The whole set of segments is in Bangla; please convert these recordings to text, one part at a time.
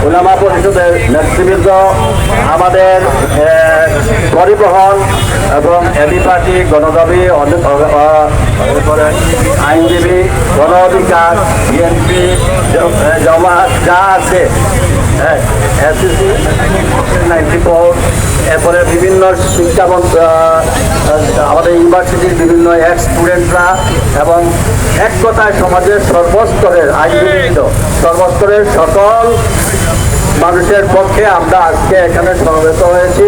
উলামা পরিষদের নেতৃবৃন্দ, আমাদের পরিবহন এবং এবি পার্টি, গণদাবি, আইনজীবী, গণ অধিকার, বিএনপি, জমাত যা আছে, এসএসসি 94, এরপরে বিভিন্ন শিক্ষা আমাদের ইউনিভার্সিটির বিভিন্ন এক্স স্টুডেন্টরা এবং এক কথায় সমাজের সর্বস্তরের আইনজীবীবৃন্দ, সর্বস্তরের সকল মানুষের পক্ষে আমরা আজকে এখানে সমবেত হয়েছি।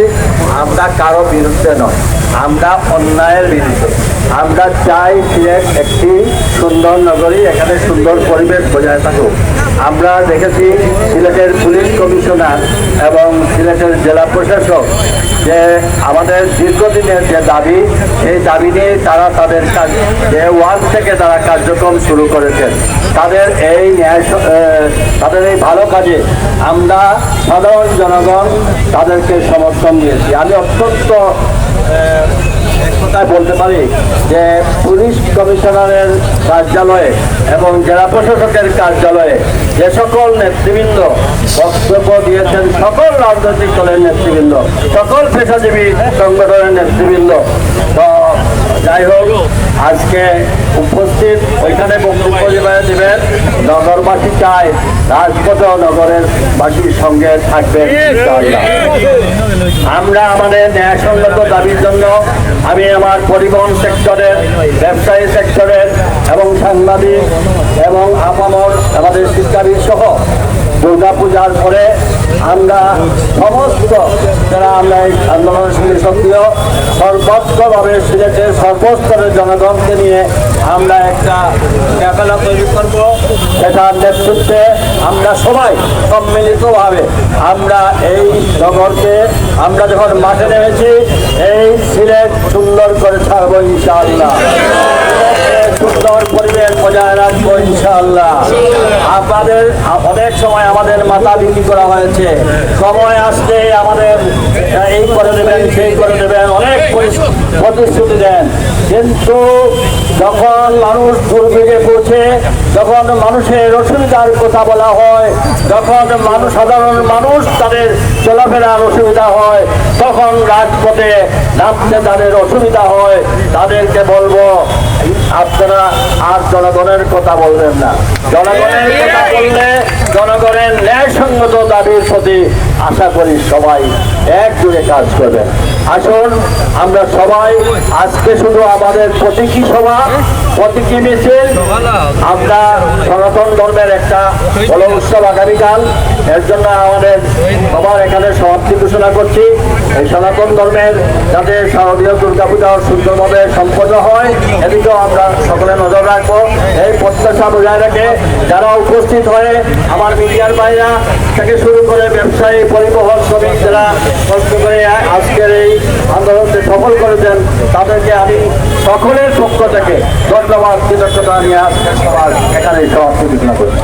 আমরা কারো বিরুদ্ধে নয়, আমরা অন্যায়ের বিরুদ্ধে। আমরা চাই সিলেট একটি সুন্দর নগরী, এখানে সুন্দর পরিবেশ বজায় থাকুক। আমরা দেখেছি সিলেটের পুলিশ কমিশনার এবং সিলেটের জেলা প্রশাসক যে আমাদের দীর্ঘদিনের যে দাবি, সেই দাবি নিয়ে তারা তাদের কাজ যে ওয়ার্ড থেকে তারা কার্যক্রম শুরু করেছেন। তাদের এই ভালো কাজে আমরা সাধারণ জনগণ তাদেরকে সমর্থন দিয়েছি। আমি অত্যন্ত এক কথায় বলতে পারি যে পুলিশ কমিশনারের কার্যালয়ে এবং জেলা প্রশাসকের কার্যালয়ে যে সকল নেতৃবৃন্দ বক্তব্য দিয়েছেন, সকল রাজনৈতিক দলের নেতৃবৃন্দ, সকল পেশাজীবী সংগঠনের নেতৃবৃন্দ, তো যাই হোক আজকে উপস্থিত ওইখানে বক্তব্য দেবেন নগরবাসী চায় রাজপথ নগরের বাসীর সঙ্গে থাকবেন। আমরা আমাদের ন্যায়সঙ্গত দাবির জন্য আমি আমার পরিবহন সেক্টরের, ব্যবসায়ী সেক্টরের এবং সাংবাদিক এবং আমাদের শিক্ষাবিদ সহ দুর্গাপূজার পরে আমরা সমস্ত যারা আমরা এই আন্দোলনের সঙ্গে সক্রিয় সর্বত্রভাবে সিলেটের সর্বস্তরের জনগণকে নিয়ে আমরা একটা ক্যাফেলা তৈরি করব। সেটার নেতৃত্বে আমরা সবাই সম্মিলিতভাবে আমরা এই নগরকে আমরা যখন মাঠে নেমেছি এই সিলেট সুন্দর করে ছাড়বো ইনশাআল্লাহ, সুন্দর পরিবেশ বজায় রাখবো ইনশাআল্লাহ। আপনাদের অনেক সময় আমাদের মাথা বিক্রি করা হয়েছে, সময় আসলে আমাদের এই করে দেবেন সেই করে দেবেন অনেক প্রতিশ্রুতি দেন, কিন্তু যখন মানুষ দুর্ভোগে পৌঁছে, যখন মানুষের অসুবিধার কথা বলা হয়, যখন সাধারণ মানুষ তাদের চলাফেরার অসুবিধা হয়, তখন রাজপথে নামতে তাদের অসুবিধা হয়, তাদেরকে বলবো আপনারা আর জনগণের কথা বলবেন না। জনগণের কথা বললে জনগণের ন্যায়সঙ্গত দাবির প্রতি আশা করি সবাই একজোটে কাজ করবেন। আসুন আমরা সবাই আজকে শুধু আমাদের প্রতীকী সভা, প্রতীকী মিছিল, আমরা সনাতন ধর্মের একটা বড় উৎসব আগামীকাল, এর জন্য আমাদের সবার এখানে সমাপ্তি ঘোষণা করছি। এই সনাতন ধর্মের যাতে শারদীয় দুর্গাপূজা সুন্দরভাবে সম্পন্ন হয় এদিকেও আমরা সকলে নজর রাখবো। এই প্রত্যাশা বজায় রেখে যারা উপস্থিত হয়ে আমার মিডিয়ার বাইরা থেকে শুরু করে ব্যবসায়ী, পরিবহন শ্রমিক যারা কষ্ট করে আজকের এই আন্দোলনকে সফল করেছেন তাদেরকে আমি সকলের পক্ষ থেকে ধন্যবাদ, কৃতজ্ঞতা নিয়ে আজকে সবার এখানে সমাপ্তি ঘোষণা করছি।